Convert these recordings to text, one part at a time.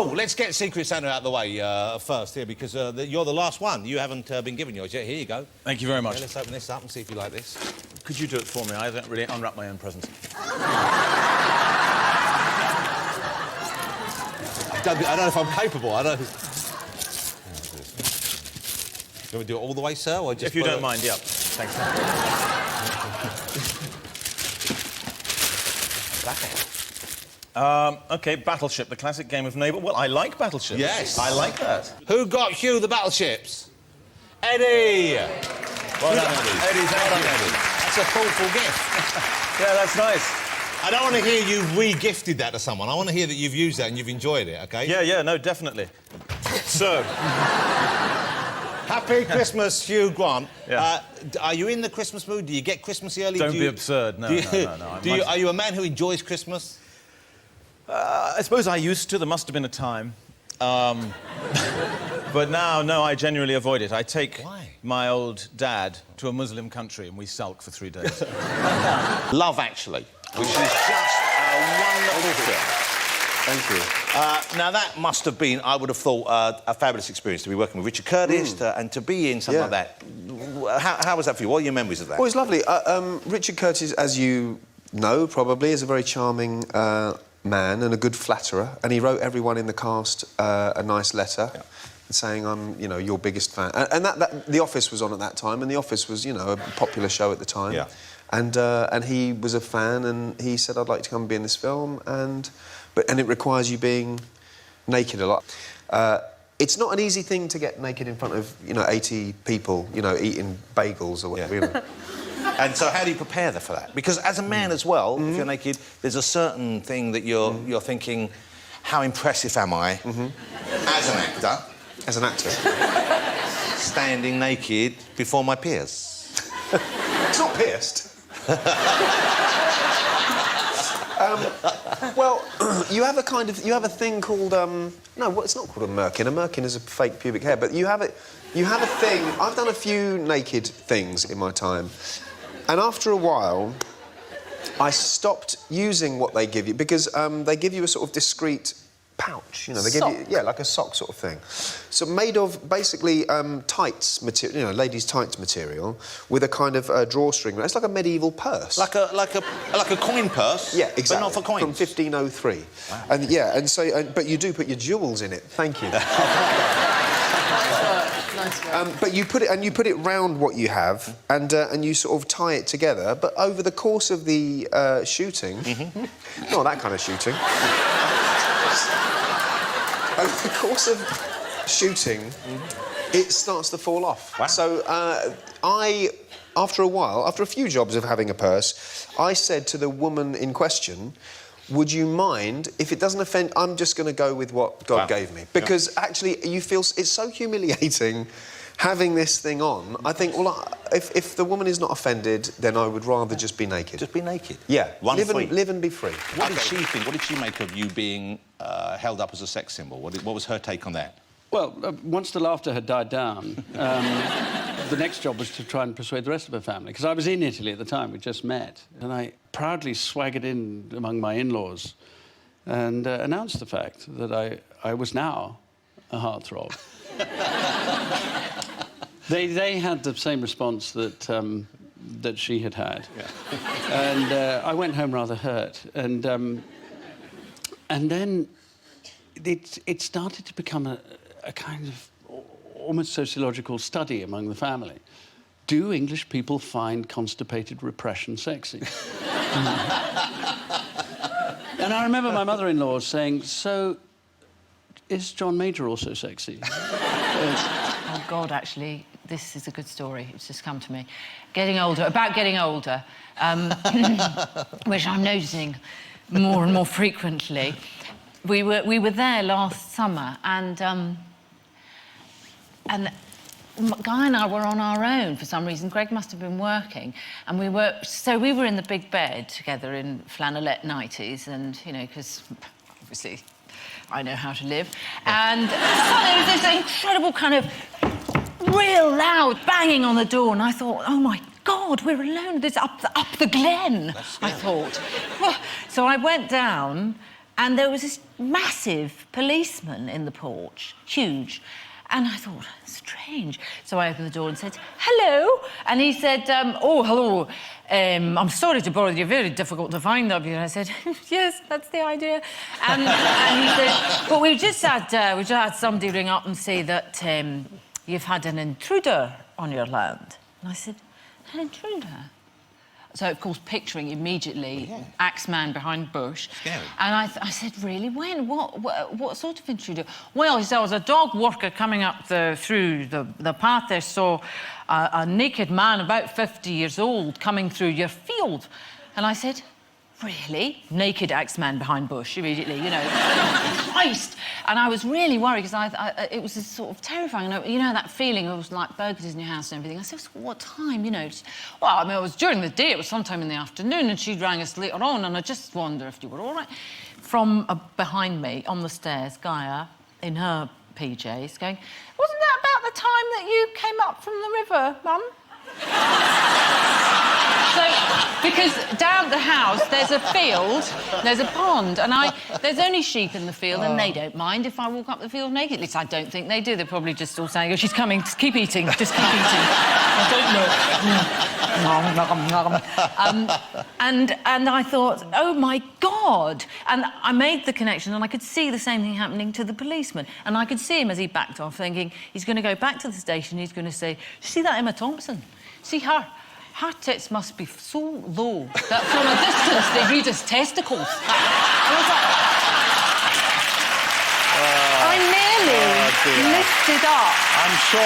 Oh, let's get Secret Santa out of the way first here, because you're the last one. You haven't been given yours yet. Here you go. Thank you very much. Yeah, let's open this up and see if you like this. Could you do it for me? I don't really unwrap my own presents. I don't know if I'm capable. I don't... You want me to do it all the way, sir, or just... If you don't mind, yeah. Thanks. OK, Battleship, the classic game of neighbour. Well, I like Battleship. Yes. I like that. Who got Hugh the battleships? Eddie! Well done, Eddie. Eddie, thank you, Eddie. That's a thoughtful gift. Yeah, that's nice. I don't want to hear you re-gifted that to someone. I want to hear that you've used that and you've enjoyed it, OK? Yeah, no, definitely. So... Happy Christmas, Hugh Grant. Yeah. Are you in the Christmas mood? Do you get Christmassy early? Don't be absurd. No, no. Are you a man who enjoys Christmas? I suppose I used to. There must have been a time. But now, no, I genuinely avoid it. I take my old dad to a Muslim country and we sulk for 3 days. Love Actually, which is just a wonderful film. Thank you. Now, that must have been, I would have thought, a fabulous experience to be working with Richard Curtis and to be in something like that. How was that for you? What are your memories of that? Well, it's lovely. Richard Curtis, as you know, probably, is a very charming man and a good flatterer, and he wrote everyone in the cast a nice letter saying, I'm, you know, your biggest fan. And The Office was on at that time, and The Office was, you know, a popular show at the time. Yeah. And he was a fan, and he said, I'd like to come and be in this film, and it requires you being naked a lot. It's not an easy thing to get naked in front of, you know, 80 people, you know, eating bagels or whatever. You know. And so how do you prepare for that? Because as a man as well, if you're naked, there's a certain thing that you're thinking, how impressive am I as an actor? As an actor? Standing naked before my peers. It's not pierced. Well, you have a thing called it's not called a merkin. A merkin is a fake pubic hair, but you have a thing. I've done a few naked things in my time, and after a while, I stopped using what they give you because they give you a sort of discreet pouch, you know, they give you, like a sock sort of thing. So made of basically tights material, you know, ladies' tights material, with a kind of drawstring. It's like a medieval purse. Like a coin purse. Yeah, exactly. But not for coins. From 1503. Wow. And yeah, and so but you do put your jewels in it. Thank you. But you put it round what you have, and you sort of tie it together. But over the course of the shooting, not that kind of shooting. Over the course of shooting, it starts to fall off. Wow. So after a while, after a few jobs of having a purse, I said to the woman in question, would you mind, if it doesn't offend, I'm just going to go with what God gave me. Because actually, you feel, it's so humiliating having this thing on. I think, well, if the woman is not offended, then I would rather just be naked. Just be naked? Yeah. Live and be free. What did she think? What did she make of you being held up as a sex symbol? What was her take on that? Well, once the laughter had died down, the next job was to try and persuade the rest of her family, because I was in Italy at the time, we'd just met, and I proudly swaggered in among my in-laws and announced the fact that I was now a heartthrob. They had the same response that she had had. Yeah. And I went home rather hurt, and then it started to become a kind of almost sociological study among the family. Do English people find constipated repression sexy? And I remember my mother-in-law saying, so, is John Major also sexy? Oh, God, actually, this is a good story. It's just come to me. Getting older, which I'm noticing more and more frequently. We were there last summer, and Guy and I were on our own for some reason. Greg must have been working, and we were in the big bed together in flannelette nighties, and you know, because obviously I know how to live. And suddenly there was this incredible kind of real loud banging on the door, and I thought, oh my God, we're alone. It's up the glen. I thought. So I went down. And there was this massive policeman in the porch, huge. And I thought, strange. So I opened the door and said, hello. And he said, oh, hello. I'm sorry to bother you. Very difficult to find up here. I said, yes, that's the idea. And he said, but we just had somebody ring up and say that you've had an intruder on your land. And I said, an intruder? So, of course, picturing immediately Axeman behind bush. Scary. And I said, really, when? What sort of intruder? Well, he said, I was a dog worker coming up through the path there, saw a naked man about 50 years old coming through your field. And I said, really? Naked Axeman behind bush, immediately, you know. Christ! And I was really worried because it was this sort of terrifying. You know that feeling of like burglars in your house and everything. I said, what time, you know? Well, I mean, it was during the day. It was sometime in the afternoon, and she rang us later on, and I just wonder if you were all right. From behind me, on the stairs, Gaia, in her PJs, going, wasn't that about the time that you came up from the river, Mum? So, because down the house, there's a field, there's a pond, and there's only sheep in the field, and they don't mind if I walk up the field naked. At least I don't think they do. They're probably just all saying, oh, she's coming, just keep eating, just keep eating. I don't know. And I thought, oh, my God. And I made the connection, and I could see the same thing happening to the policeman. And I could see him as he backed off, thinking, he's going to go back to the station, he's going to say, see that Emma Thompson? See her? Her tits must be so low that from a distance they read as testicles. I was like... I nearly lifted up I'm sure...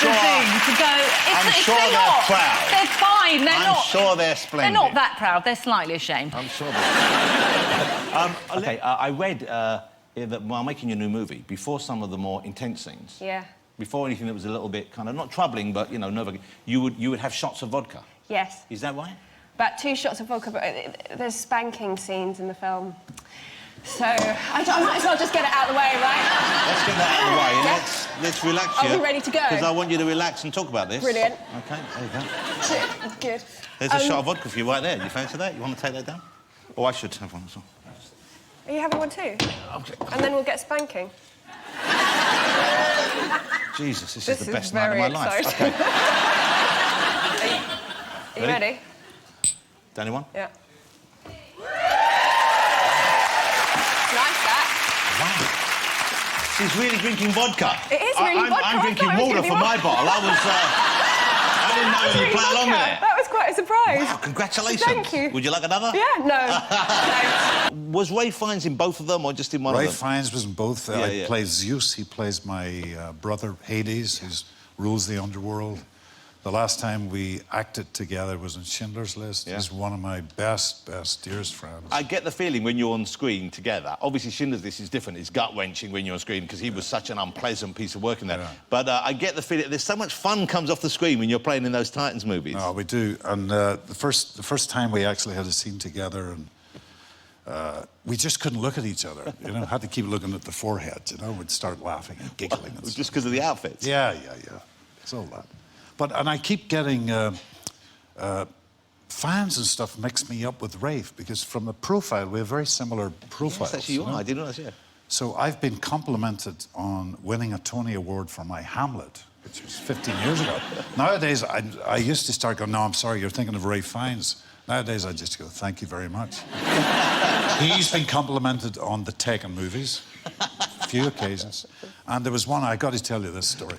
the thing to go... I'm sure they're proud. They're fine, I'm sure they're splendid. They're not that proud, they're slightly ashamed. I'm sure they're OK, I read that while making your new movie, before some of the more intense scenes... Yeah. Before anything that was a little bit kind of not troubling, but you know, you would have shots of vodka. Yes. Is that right? About 2 shots of vodka, but there's spanking scenes in the film. So I might as well just get it out of the way, right? Let's get that out of the way and let's relax Are you. we ready to go? Because I want you to relax and talk about this. Brilliant. OK, there you go. Good. There's a shot of vodka for you right there. You fancy that? You want to take that down? Oh, I should have one as well. Are you having one too? Okay. And then we'll get spanking. Jesus, this is the best night of my life. Exciting. OK. Are you ready? Down in one? Yeah. Nice, that. Wow. She's really drinking vodka. It is really vodka. I'm I drinking thought it was water gonna be from my wine. bottle. I didn't know you play along with it. That was quite a surprise. Wow, congratulations. Thank you. Would you like another? Yeah, no. Was Ray Fiennes in both of them or just in one of Ray them? Fiennes was in both. Yeah, I yeah. play Zeus. He plays my brother Hades, who rules the underworld. The last time we acted together was in Schindler's List. Yeah. He's one of my best, dearest friends. I get the feeling when you're on screen together, obviously Schindler's List is different, it's gut-wrenching when you're on screen because he was such an unpleasant piece of work in that. Yeah. But I get the feeling there's so much fun comes off the screen when you're playing in those Titans movies. No, we do. And the first time we actually had a scene together, and we just couldn't look at each other. You know, had to keep looking at the forehead. You know, we'd start laughing and giggling. And Just because of the outfits? Yeah. It's all that. And I keep getting fans and stuff mix me up with Rafe because from the profile we have very similar profiles. Yes, actually you are. I didn't know that, yeah. So I've been complimented on winning a Tony Award for my Hamlet, which was 15 years ago. Nowadays, I used to start going, no, I'm sorry, you're thinking of Ray Fiennes. Nowadays, I just go, thank you very much. He's been complimented on the Taken movies, a few occasions. And there was one, I got to tell you this story.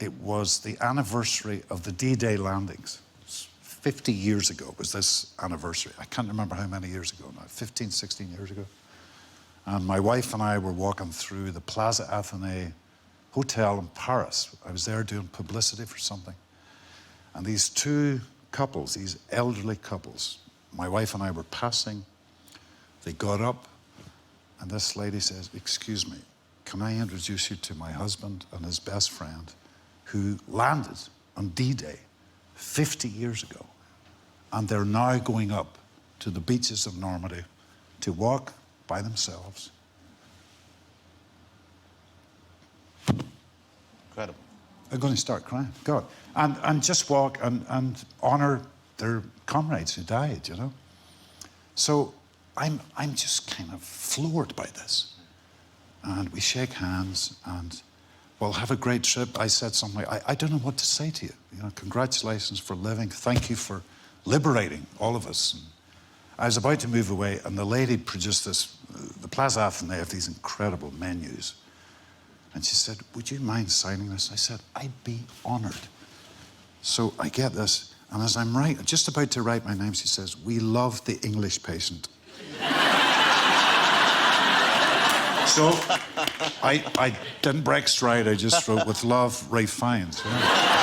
It was the anniversary of the D-Day landings. 50 years ago was this anniversary. I can't remember how many years ago now, 15, 16 years ago. And my wife and I were walking through the Plaza Athénée Hotel in Paris. I was there doing publicity for something. And these two couples, these elderly couples, my wife and I were passing. They got up, and this lady says, excuse me, can I introduce you to my husband and his best friend who landed on D-Day 50 years ago, and they're now going up to the beaches of Normandy to walk by themselves. Incredible. I'm going to start crying, God. And just walk and honour their comrades who died, you know? So I'm just kind of floored by this. And we shake hands and, well, have a great trip. I said something like, I don't know what to say to you. You know, congratulations for living. Thank you for liberating all of us. And I was about to move away, and the lady produced this, the Plaza Athen, they have these incredible menus. And she said, would you mind signing this? I said, I'd be honored. So I get this, and as I'm just about to write my name, she says, we love the English patient. So I didn't break stride, I just wrote, with love, Ray Fiennes. Yeah.